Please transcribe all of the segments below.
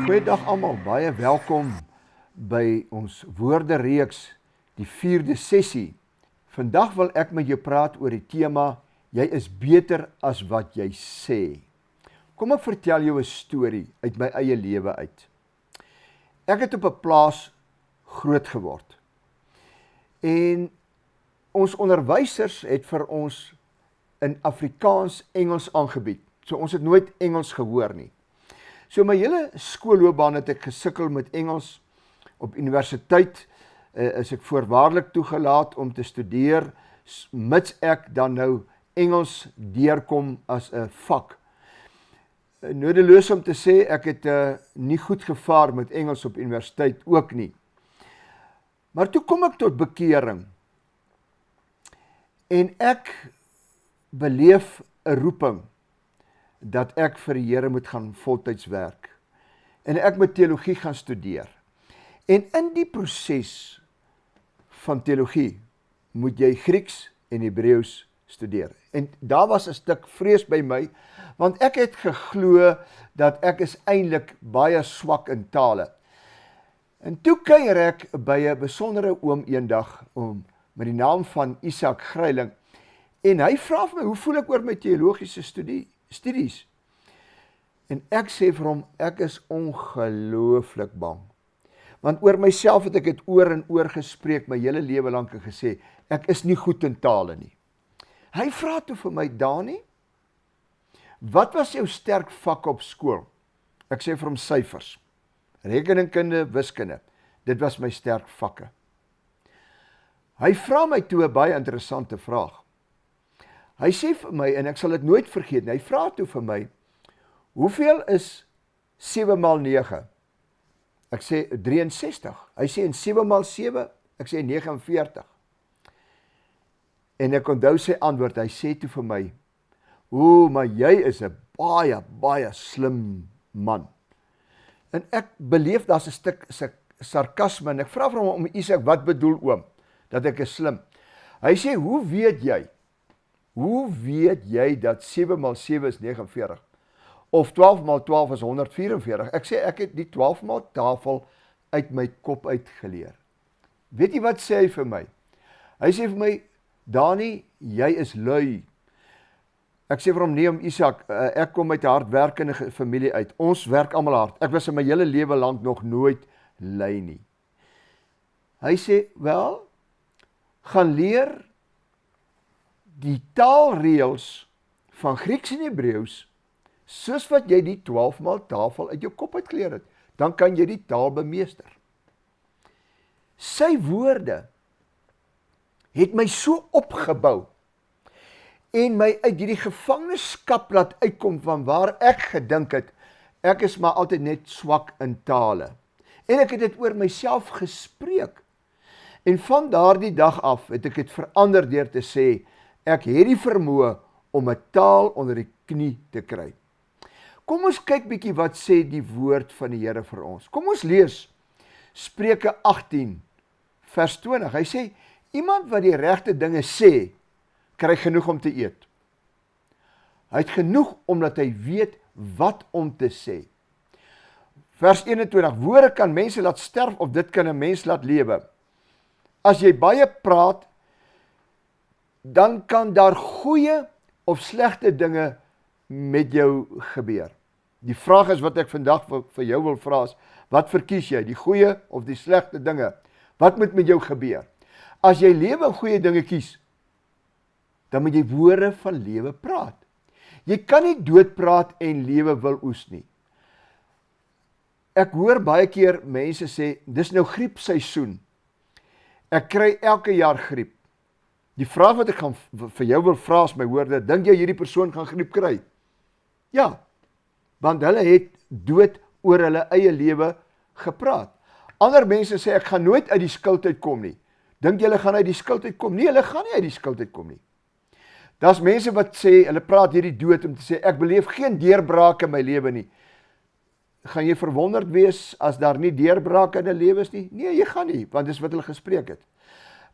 Goeiedag almal, baie welkom by ons woordereeks, die 4de sessie. Vandag wil ek met jou praat oor die tema, jy is beter as wat jy sê. Kom ek vertel jou 'n storie uit my eie lewe uit. Ek het op 'n plaas groot geword. En ons onderwysers het vir ons in Afrikaans Engels aangebied. So ons het nooit Engels gehoor nie. So my hele skoolloopbaan het ek gesukkel met Engels. Op universiteit is ek voorwaardelik toegelaat om te studeer, mits ek dan nou Engels deurkom as 'n vak. Nodeloos om te sê, ek het nie goed gevaar met Engels op universiteit ook nie. Maar toe kom ek tot bekering. En ek beleef 'n roeping dat ek vir die Here moet gaan voltyds werk. En ek moet teologie gaan studeer. En in die proses van teologie moet jy Grieks en Hebreëus studeer. En daar was 'n stuk vrees by my, want ek het geglo dat ek is eintlik baie swak in tale. En toe kuier ek by 'n besondere oom eendag, met die naam van Isak Greiling, en hy vra vir my, hoe voel ek oor my teologiese studies? En ek sê vir hom, ek is ongelooflik bang. Want oor myself het ek het oor en oor gespreek, my hele lewe lank en gesê, ek is nie goed in tale nie. Hy vra toe vir my, Dani, wat was jou sterk vak op skool? Ek sê vir hom syfers, rekeningkunde, wiskunde. Dit was my sterk vakke. Hy vra my toe 'n baie interessante vraag. Hy sê vir my, en ek sal dit nooit vergeet, hy vra toe vir my, hoeveel is 7 maal 9? Ek sê 63. Hy sê, en 7 maal 7? Ek sê 49. En ek onthou sy antwoord, hy sê toe vir my, maar jy is 'n baie slim man. En ek beleef daar's 'n stuk sarkasme, en ek vra vir hom, Isak, wat bedoel oom, dat ek is slim? Hy sê, hoe weet jy dat 7 maal 7 is 49? Of 12 maal 12 is 144. Ek sê, ek het die 12 maal tafel uit my kop uitgeleer. Weet jy wat sê hy vir my? Hy sê vir my, Dani, jy is lui. Ek sê vir hom, nee, Isak, ek kom uit 'n hardwerkende familie uit. Ons werk almal hard. Ek was in my hele lewe lank nog nooit lui nie. Hy sê, wel, gaan leer die taalreëls van Grieks en Hebreëus, soos wat jy die 12 maal tafel uit jou kop uitgeleer het, dan kan jy die taal bemeester. Sy woorde het my so opgebou, en my uit hierdie gevangenskap laat uitkom van waar ek gedink het, ek is maar altyd net swak in tale. En ek het dit oor myself gespreek. En van daardie dag af het ek dit verander deur te sê, ek het die vermoë om 'n taal onder die knie te kry. Kom ons kyk bietjie wat sê die woord van die Here vir ons. Kom ons lees Spreuke 18 vers 20. Hy sê, iemand wat die regte dinge sê, kry genoeg om te eet. Hy het genoeg omdat hy weet wat om te sê. Vers 21, woorde kan mense laat sterf of dit kan 'n mens laat lewe. As jy baie praat, dan kan daar goeie of slegte dinge met jou gebeur. Die vraag is wat ek vandag vir jou wil vra is, wat verkies jy, die goeie of die slegte dinge? Wat moet met jou gebeur? As jy lewe goeie dinge kies, dan moet jy woorde van lewe praat. Jy kan nie dood praat en lewe wil oes nie. Ek hoor baie keer mense sê, dis nou griepseisoen. Ek kry elke jaar griep. Die vraag wat ek gaan vir jou wil vra is my woorde, dink jy hierdie persoon gaan griep kry? Ja, want hulle het dood oor hulle eie lewe gepraat. Ander mense sê, ek gaan nooit uit die skuld uitkom nie. Dink jy hulle gaan uit die skuld uitkom? Nee, hulle gaan nie uit die skuld uitkom nie. Daar's mense wat sê, hulle praat hierdie dood om te sê, ek beleef geen deurbraak in my lewe nie. Gaan jy verwonderd wees as daar nie deurbraak in 'n lewe is nie? Nee, jy gaan nie, want dis wat hulle gespreek het.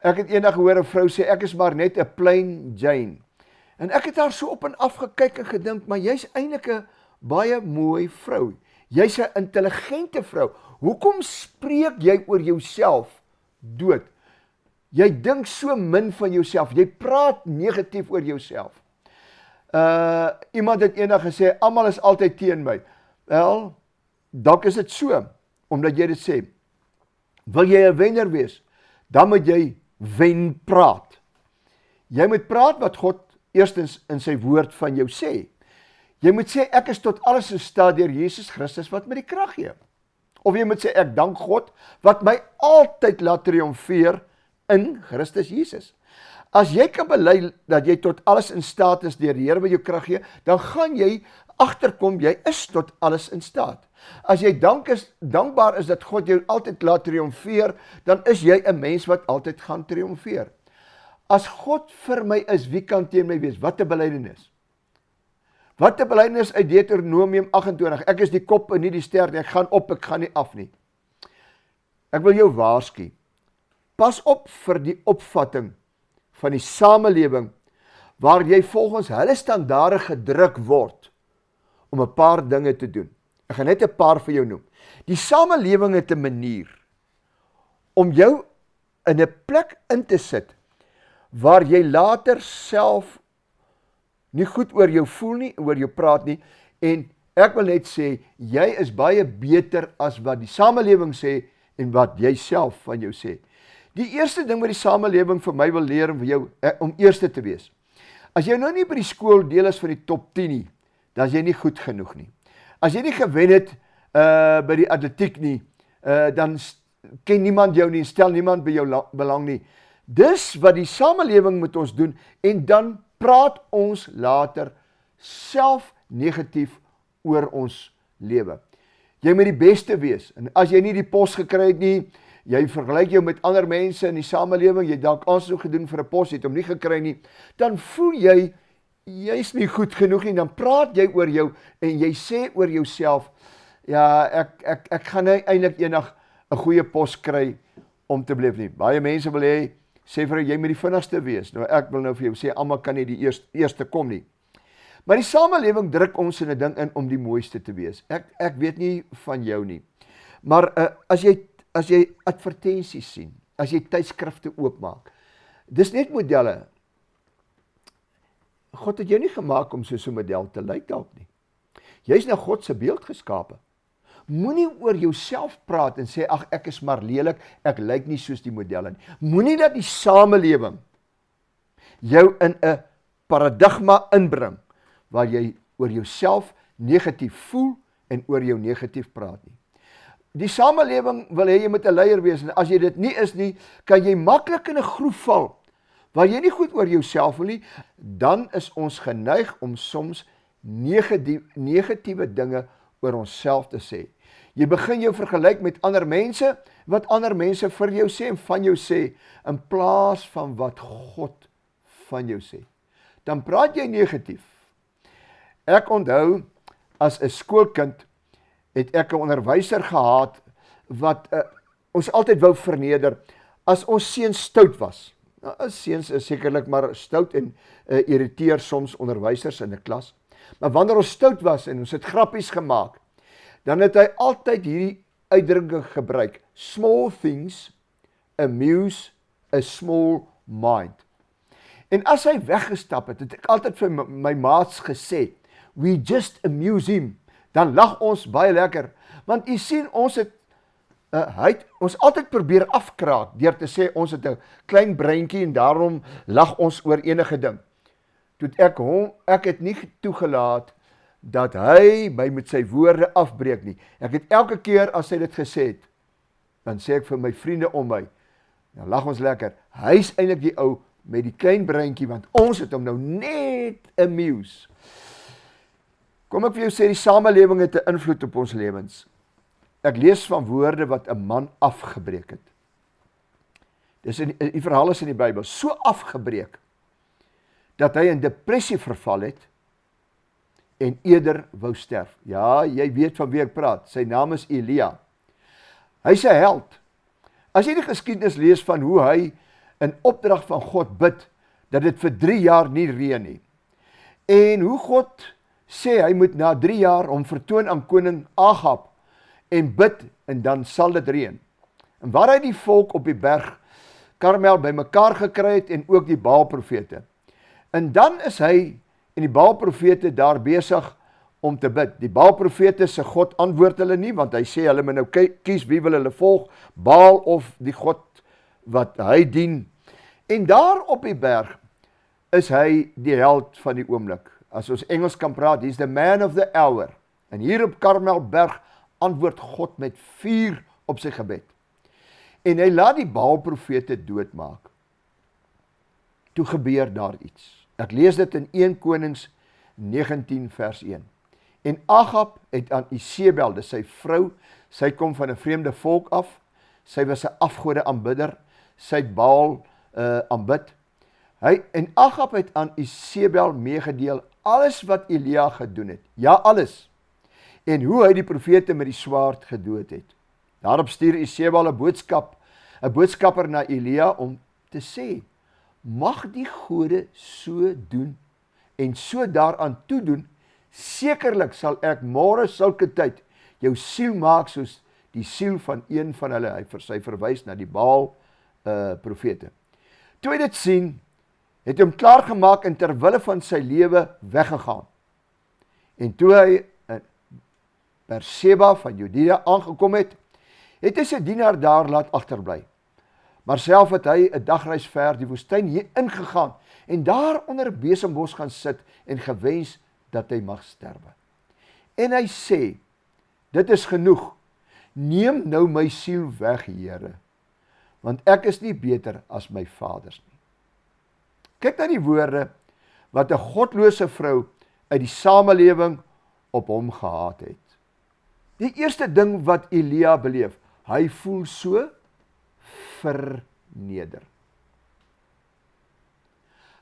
Ek het eendag gehoor 'n vrou sê, ek is maar net 'n plain Jane. En ek het haar so op en af gekyk en gedink, maar jy's eintlik 'n baie mooi vrou. Jy's 'n intelligente vrou. Hoekom spreek jy oor jouself dood? Jy dink so min van jouself. Jy praat negatief oor jouself. Iemand het eendag gesê, almal is altyd teen my. Wel, dalk is dit so, omdat jy dit sê. Wil jy 'n wenner wees, dan moet jy wen praat. Jy moet praat wat God eerstens in sy woord van jou sê. Jy moet sê, ek is tot alles in staat deur Jesus Christus wat my die krag gee. Of jy moet sê, ek dank God wat my altyd laat triomfeer in Christus Jesus. As jy kan bely dat jy tot alles in staat is deur die Here wat jou krag gee, dan gaan jy agterkom, jy is tot alles in staat. As jy dankbaar is dat God jou altyd laat triomfeer, dan is jy 'n mens wat altyd gaan triomfeer. As God vir my is, wie kan teen my wees? Wat 'n belydenis. Wat 'n belydenis uit Deuteronomium 28. Ek is die kop en nie die ster nie. Ek gaan op, ek gaan nie af nie. Ek wil jou waarsku. Pas op vir die opvatting van die samelewing waar jy volgens hulle standaarde gedruk word om 'n paar dinge te doen. Ek gaan net 'n paar vir jou noem. Die samelewing het 'n manier om jou in 'n plek in te sit waar jy later self nie goed oor jou voel nie, oor jou praat nie, en ek wil net sê, jy is baie beter as wat die samelewing sê en wat jy self van jou sê. Die eerste ding wat die samelewing vir my wil leer vir jou, om eerste te wees. As jy nou nie by die skool deel is van die top 10 nie, dan is jy nie goed genoeg nie. As jy nie gewen het by die atletiek nie, dan ken niemand jou nie, stel niemand by jou belang nie. Dis wat die samelewing met ons doen, en dan praat ons later self negatief oor ons lewe. Jy moet die beste wees, en as jy nie die pos gekry het nie, jy vergelyk jou met ander mense in die samelewing, jy dalk aansoek gedoen vir 'n pos, het hom nie gekry nie, dan voel jy, jy's nie goed genoeg nie, dan praat jy oor jou, en jy sê oor jouself, ja, ek gaan nie eintlik eendag 'n goeie pos kry om te bly nie. Baie mense wil hê, sê vir jy moet die vinnigste wees. Nou ek wil nou vir jou sê, almal kan nie die eerste kom nie. Maar die samelewing druk ons in 'n ding in om die mooiste te wees. Ek weet nie van jou nie. Maar as jy advertensies sien, as jy tydskrifte oopmaak, dis net modelle. God het jou nie gemaak om so 'n model te lyk dalk nie. Jy's na God se beeld geskape. Moenie oor jouself praat en sê, ag, ek is maar lelik, ek lyk nie soos die modelle nie. Moenie dat die samelewing jou in 'n paradigma inbring, waar jy oor jouself negatief voel en oor jou negatief praat nie. Die samelewing wil hê jy moet 'n leier wees, en as jy dit nie is nie, kan jy maklik in 'n groef val, waar jy nie goed oor jouself wil nie, dan is ons geneig om soms negatiewe dinge oor onsself te sê. Jy begin jou vergelyk met ander mense, wat ander mense vir jou sê en van jou sê, in plaas van wat God van jou sê. Dan praat jy negatief. Ek onthou, as 'n skoolkind, het ek 'n onderwyser gehad, wat ons altyd wou verneder, as ons seuns stout was. Nou, seuns is sekerlik maar stout en irriteer soms onderwysers in 'n klas. Maar wanneer ons stout was en ons het grappies gemaak, dan het hy altyd hierdie uitdrukking gebruik. Small things amuse a small mind. En as hy weggestap het ek altyd vir my maats gesê, we just amuse him. Dan lag ons baie lekker. Want jy sien, ons het ons altyd probeer afkraak deur te sê ons het 'n klein breintjie en daarom lag ons oor enige ding. Toe ek het nie toegelaat dat hy my met sy woorde afbreek nie. Ek het elke keer as hy dit gesê het, dan sê ek vir my vriende om my, dan lag ons lekker. Hy's eintlik die ou met die klein breintjie, want ons het hom nou net amuse. Kom ek vir jou sê, die samelewing het 'n invloed op ons lewens. Ek lees van woorde wat 'n man afgebreek het. Die verhaal is in die Bybel, so afgebreek, dat hy in depressie verval het, en eerder wou sterf. Ja, jy weet van wie ek praat, sy naam is Elia. Hy's 'n held. As jy die geskiedenis lees van hoe hy in opdrag van God bid, dat dit vir 3 jaar nie reën nie. En hoe God sê, hy moet na 3 jaar hom vertoon aan koning Agab, en bid, en dan sal dit reën. En waar hy die volk op die berg Karmel bymekaar gekry het, en ook die Baalprofete. En dan is hy en die Baalprofete daar besig om te bid. Die Baalprofete se God antwoord hulle nie, want hy sê hulle moet nou kies wie wil hulle volg, Baal of die God wat hy dien. En daar op die berg is hy die held van die oomblik. As ons Engels kan praat, he's the man of the hour. En hier op Karmelberg antwoord God met vuur op sy gebed. En hy laat die Baalprofete doodmaak. Toe gebeur daar iets. Ek lees dit in 1 Konings 19 vers 1. En Agab het aan Isebel, dis sy vrou, sy kom van 'n vreemde volk af, sy was 'n afgode aanbidder, sy het Baal aanbid. En Agab het aan Isebel meegedeel alles wat Elia gedoen het. Ja, alles. En hoe hy die profete met die swaard gedood het. Daarop stuur Isebel 'n boodskapper na Elia om te sê, mag die gode so doen en so daaraan toedoen, sekerlik sal ek môre sulke tyd jou siel maak soos die siel van een van hulle. Hy verwys na die Baal profete. Toe hy dit sien, het hom klaargemaak en terwille van sy lewe weggegaan. En toe hy in Berseba van Judea aangekom het, het hy sy dienaar daar laat agterbly. Maar self het hy 'n dagreis ver die woestyn hier ingegaan en daar onder 'n besembos gaan sit en gewens dat hy mag sterwe. En hy sê, dit is genoeg, neem nou my siel weg, Here, want ek is nie beter as my vaders nie. Kyk na die woorde wat 'n godlose vrou uit die samelewing op hom gehaat het. Die eerste ding wat Elia beleef, hy voel so verneder.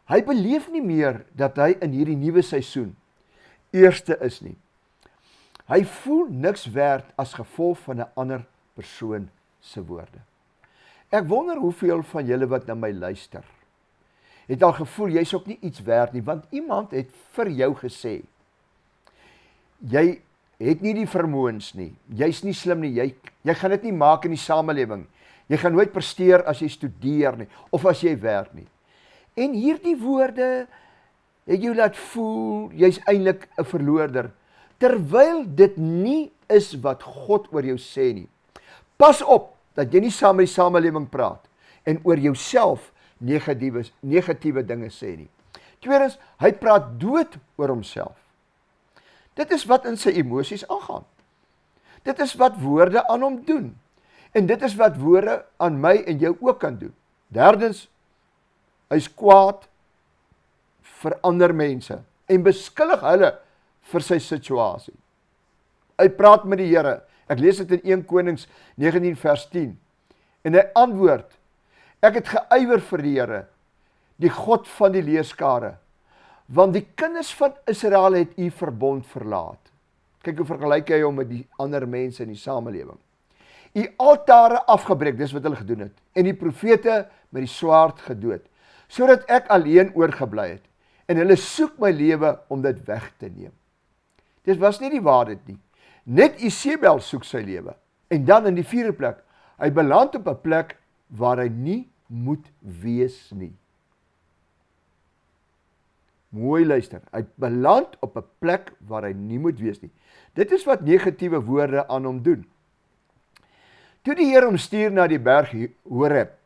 Hy beleef nie meer dat hy in hierdie nuwe seisoen eerste is nie. Hy voel niks werd as gevolg van 'n ander persoon se woorde. Ek wonder hoeveel van julle wat na my luister, het al gevoel, jy's ook nie iets werd nie, want iemand het vir jou gesê, jy het nie die vermoëns nie, jy's nie slim nie, jy gaan dit nie maak in die samelewing, jy gaan nooit presteer as jy studeer nie, of as jy werk nie. En hierdie woorde het jou laat voel, jy's eintlik 'n verloorder, terwyl dit nie is wat God oor jou sê nie. Pas op, dat jy nie saam met die samelewing praat, en oor jouself negatiewe dinge sê nie. Tweedens, hy praat dood oor homself. Dit is wat in sy emosies aangaan. Dit is wat woorde aan hom doen. En dit is wat woorde aan my en jou ook kan doen. Derdens, hy's kwaad vir ander mense en beskuldig hulle vir sy situasie. Hy praat met die Here. Ek lees dit in 1 Konings 19 vers 10. En hy antwoord, ek het geywer vir die Here, die God van die leerskare, want die kinders van Israel het u verbond verlaat. Kyk hoe vergelyk hy hom met die ander mense in die samelewing. U altare afgebreek, dis wat hulle gedoen het, en die profete met die swaard gedood, sodat ek alleen oorgebly het, en hulle soek my lewe om dit weg te neem. Dit was nie die waarheid nie. Net Isebel soek sy lewe. En dan in die 4de plek, hy beland op 'n plek waar hy nie moet wees nie. Mooi luister, hy beland op 'n plek waar hy nie moet wees nie. Dit is wat negatiewe woorde aan hom doen. Toe die Here hom stuur na die berg Horeb,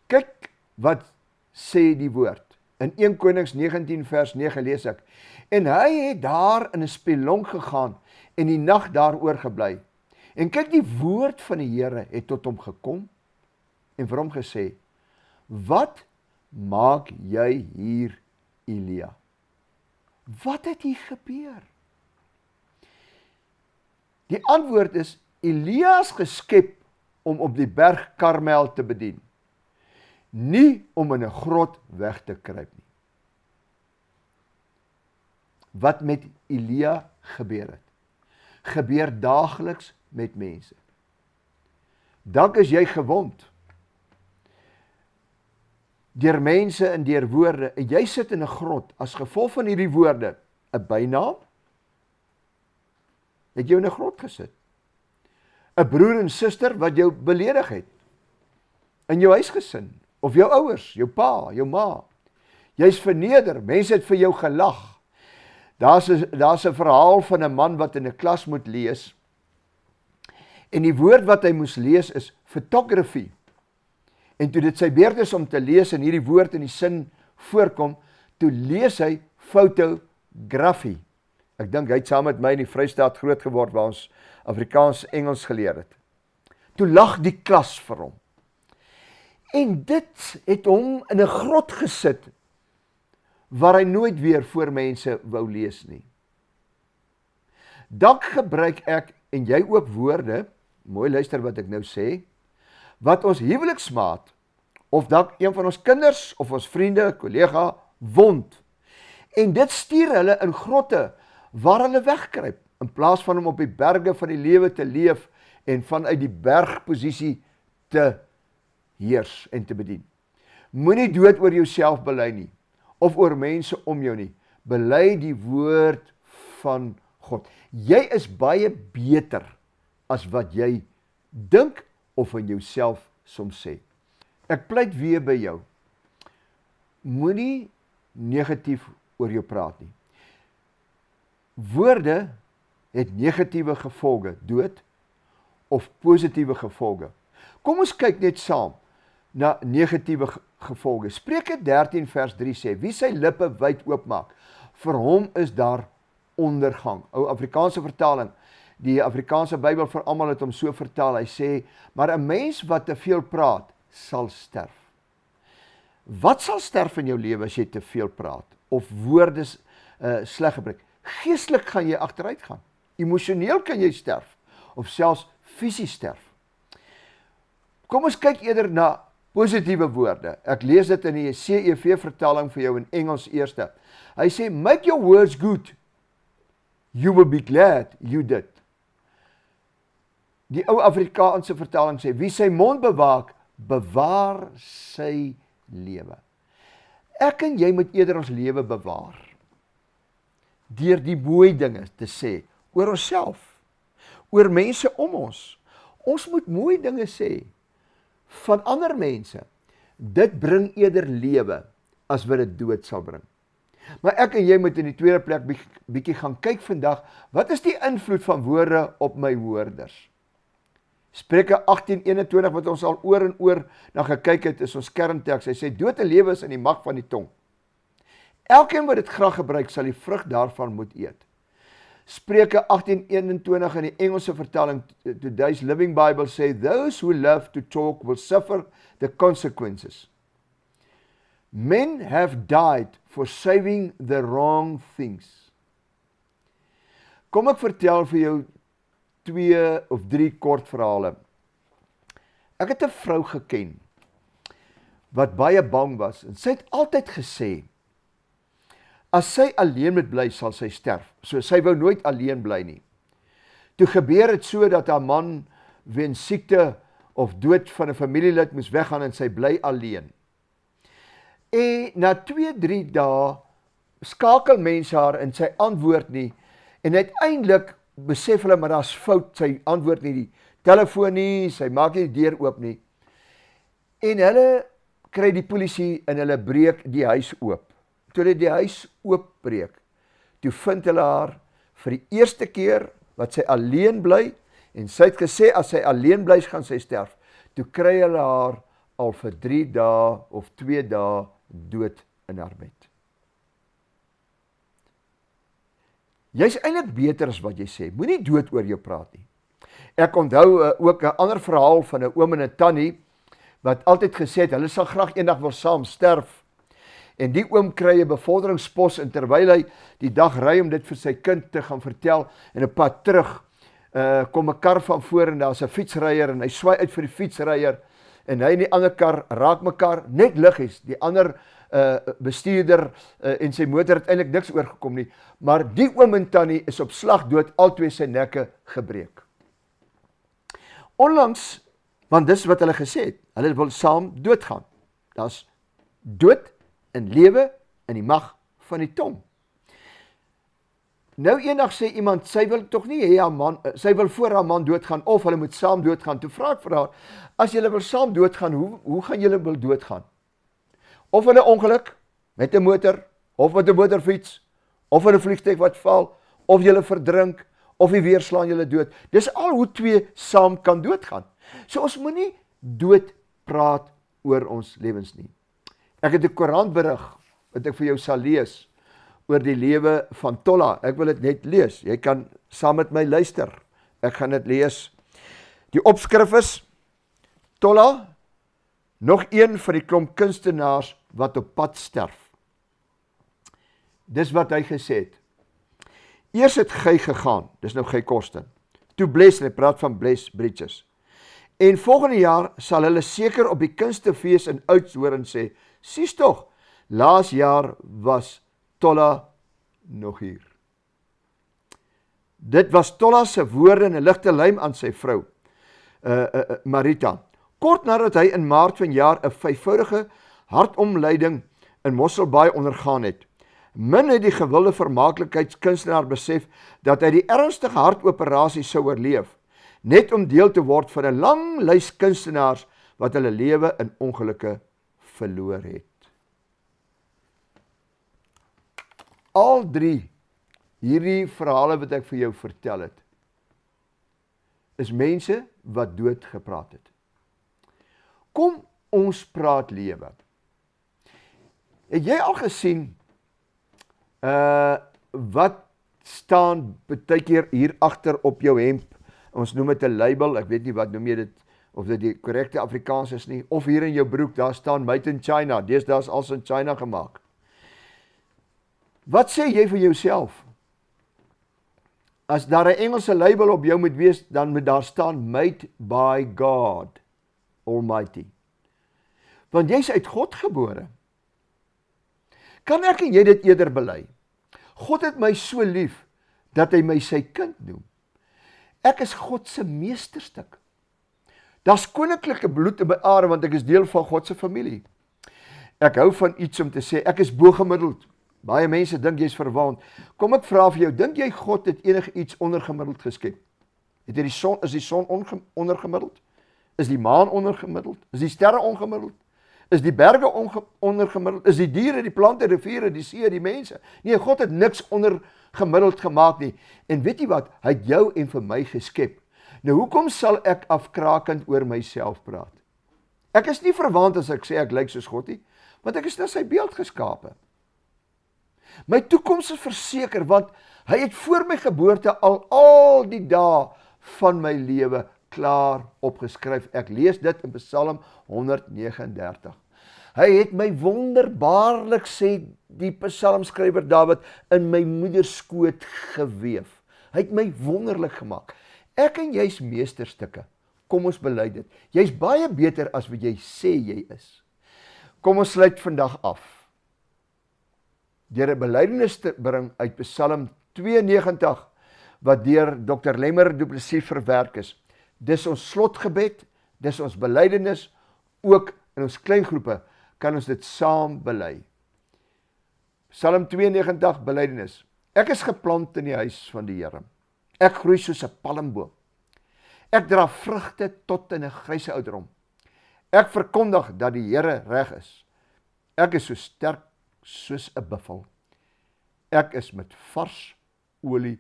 kyk wat sê die woord. In 1 Konings 19 vers 9 lees ek, en hy het daar in 'n spelonk gegaan en die nag daar oorgebly. En kyk, die woord van die Here het tot hom gekom en vir hom gesê, wat maak jy hier, Elia? Wat het hier gebeur? Die antwoord is, Elia is geskep om op die berg Karmel te bedien, nie om in 'n grot weg te kruip nie. Wat met Elia gebeur het, gebeur daagliks met mense. Dalk is jy gewond. deur mense en deur woorde, en jy sit in 'n grot, as gevolg van hierdie woorde, 'n bynaam, het jou in 'n grot gesit. 'n broer en suster wat jou beledig het, in jou huisgesin, of jou ouers, jou pa, jou ma. Jy's verneder, mense het vir jou gelag. Daar's 'n verhaal van 'n man wat in 'n klas moet lees, en die woord wat hy moes lees is photography. En toe dit sy beurt is om te lees en hierdie woord in die sin voorkom, toe lees hy fotografie. Ek dink hy het saam met my in die Vrystaat groot geword waar ons Afrikaans Engels geleer het. Toe lag die klas vir hom. En dit het hom in 'n grot gesit waar hy nooit weer voor mense wou lees nie. Dalk gebruik ek en jy ook woorde, mooi luister wat ek nou sê, wat ons huweliksmaat, of dalk een van ons kinders, of ons vriende, kollega, wond. En dit stuur hulle in grotte, waar hulle wegkruip, in plaas van om op die berge van die lewe te leef, en vanuit die bergposisie te heers en te bedien. Moenie dood oor jouself bely nie, of oor mense om jou nie. Bely die woord van God. Jy is baie beter as wat jy dink of in jouself soms sê. Ek pleit weer by jou. Moenie negatief oor jou praat nie. Woorde het negatiewe gevolge, dood, of positiewe gevolge. Kom ons kyk net saam na negatiewe gevolge. Spreuke 13 vers 3 sê, wie sy lippe wyd oopmaak, vir hom is daar ondergang. Ou Afrikaanse vertaling, die Afrikaanse Bybel vir almal het hom so vertaal, hy sê, maar 'n mens wat te veel praat, sal sterf. Wat sal sterf in jou lewe as jy te veel praat, of woorde sleg gebruik? Geestelik gaan jy agteruit gaan. Emosioneel kan jy sterf, of selfs fisies sterf. Kom ons kyk eerder na positiewe woorde. Ek lees dit in die CEV vertaling vir jou in Engels eerste. Hy sê, make your words good. You will be glad you did. Die ou Afrikaanse vertaling sê, wie sy mond bewaak, bewaar sy lewe. Ek en jy moet eerder ons lewe bewaar, deur die mooi dinge te sê, oor onsself, oor mense om ons. Ons moet mooi dinge sê, van ander mense. Dit bring eerder lewe, as wat dit dood sal bring. Maar ek en jy moet in die tweede plek bietjie gaan kyk vandag, wat is die invloed van woorde op my hoorders? Spreuke 18:21 wat ons al oor en oor na gekyk het, is ons kernteks. Hy sê, dood en lewe is in die mag van die tong. Elkeen wat dit graag gebruik, sal die vrug daarvan moet eet. Spreuke 18:21 in die Engelse vertaling, Today's Living Bible sê, those who love to talk will suffer the consequences. Men have died for saving the wrong things. Kom ek vertel vir jou 2 of 3 kort verhale. Ek het 'n vrou geken, wat baie bang was, en sy het altyd gesê, as sy alleen moet bly, sal sy sterf. So sy wou nooit alleen bly nie. Toe gebeur het so, dat haar man weens siekte, of dood van 'n familielid moes weggaan, en sy bly alleen. En na 2-3 dae, skakel mense haar, en sy antwoord nie, en uiteindelik besef hulle, maar daar's fout, sy antwoord nie die telefoon nie, sy maak nie die deur oop nie. En hulle kry die polisie, en hulle breek die huis oop. Toe hulle die huis oopbreek, toe vind hulle haar vir die eerste keer, wat sy alleen bly, en sy het gesê, as sy alleen bly, gaan sy sterf. Toe kry hulle haar al vir 3 dae, of 2 dae, dood in haar bed. Jy is eintlik beter as wat jy sê, moenie dood oor jou praat nie. Ek onthou ook 'n ander verhaal van 'n oom en 'n tannie, wat altyd gesê het, hulle sal graag eendag wil saam sterf. En die oom kry 'n bevorderingspos, en terwyl hy die dag ry om dit vir sy kind te gaan vertel, en 'n pad terug, kom 'n kar van voor, en daar's 'n fietsryer, en hy swaai uit vir die fietsryer, en hy en die ander kar raak mekaar net liggies. Die ander bestuurder en sy motor het eintlik niks oorgekom nie, maar die oom en tannie is op slag dood, albei sy nekke gebreek. Onlangs, want dis wat hulle gesê het, hulle wil saam doodgaan. Daar's Dood en lewe in die mag van die tong. Nou eendag sê iemand, sy wil tog nie hê haar man, sy wil voor haar man doodgaan, of hulle moet saam doodgaan. Toe vra ek vir haar, as julle wil saam doodgaan, hoe gaan julle wil doodgaan? Of in 'n ongeluk, met 'n motor, of met 'n motorfiets, of in 'n vliegtuig wat val, of julle verdrink, of die weer slaan julle dood. Dis al hoe twee saam kan doodgaan. So ons moenie dood praat oor ons lewens nie. Ek het 'n koerantberig wat ek vir jou sal lees oor die lewe van Tola. Ek wil dit net lees. Jy kan saam met my luister. Ek gaan dit lees. Die opskrif is Tola, nog een van die klomp kunstenaars wat op pad sterf. Dis wat hy gesê het. Eers het Guy gegaan, dis nou Guy Kosten. Toe Bles, hy praat van Bles Bridges. En volgende jaar sal hulle seker op die kunstefees in Oudtshoorn sê, sies tog, laas jaar was Tola nog hier. Dit was Tola se woorde en 'n ligte lym aan sy vrou, Marita. Kort nadat hy in Maart vanjaar 'n 5voudige hartomleiding in Mosselbaai ondergaan het. Min het die gewilde vermaaklikheidskunstenaar besef dat hy die ernstige hartoperasie sou oorleef, net om deel te word van 'n lang lys kunstenaars wat hulle lewe in ongelukke verloor het. Al drie hierdie verhale wat ek vir jou vertel het, is mense wat dood gepraat het. Kom ons praat lewe. Het jy al gesien wat staan baie keer hier agter op jou hemp? Ons noem dit 'n label, ek weet nie wat noem jy dit, of dit die korrekte Afrikaans is nie, of hier in jou broek, daar staan Made in China, deesdae is alles in China gemaak. Wat sê jy vir jouself? As daar 'n Engelse label op jou moet wees, dan moet daar staan Made by God Almighty. Want jy's uit God gebore. Kan ek en jy dit eerder bely? God het my so lief, dat hy my sy kind noem. Ek is God se meesterstuk. Daar's koninklike bloed in my are, want ek is deel van God se familie. Ek hou van iets om te sê, ek is bo-gemiddeld. Baie mense dink jy's verwaand. Kom ek vra vir jou, dink jy God het enige iets ondergemiddeld geskep? Het hy is die son ondergemiddeld? Is die maan ondergemiddeld? Is die sterre ongemiddeld? Is die berge ondergemiddeld? Is die diere, die plante, die riviere, die see, die mense? Nee, God het niks ondergemiddeld gemaak nie. En weet jy wat? Hy het jou en vir my geskep. Nou hoekom sal ek afkrakend oor myself praat? Ek is nie verwaand as ek sê ek lyk soos God nie, want ek is na sy beeld geskape. My toekoms is verseker, want hy het voor my geboorte al die dae van my lewe klaar opgeskryf. Ek lees dit in Psalm 139. Hy het my wonderbaarlik, sê die psalmskrywer Dawid, in my moederskoot geweef. Hy het my wonderlik gemaak. Ek en jy's meesterstukke. Kom ons bely dit. Jy's baie beter as wat jy sê jy is. Kom ons sluit vandag af deur 'n belydenis te bring uit Psalm 92 wat deur Dr. Lemmer Du Plessis verwerk is. Dis ons slotgebed, dis ons belydenis, ook in ons kleingroepe kan ons dit saam bely. Psalm 92 belydenis. Ek is geplant in die huis van die Here. Ek groei soos 'n palmboom. Ek dra vrugte tot in 'n gryse ouderdom. Ek verkondig dat die Here reg is. Ek is so sterk soos 'n buffel. Ek is met vars olie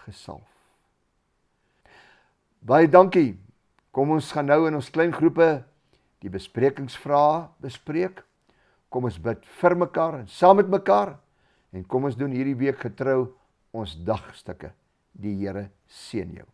gesalf. Baie dankie. Kom ons gaan nou in ons klein groepe die besprekingsvrae bespreek. Kom ons bid vir mekaar en saam met mekaar. En kom ons doen hierdie week getrou ons dagstukke. Die Here seën jou.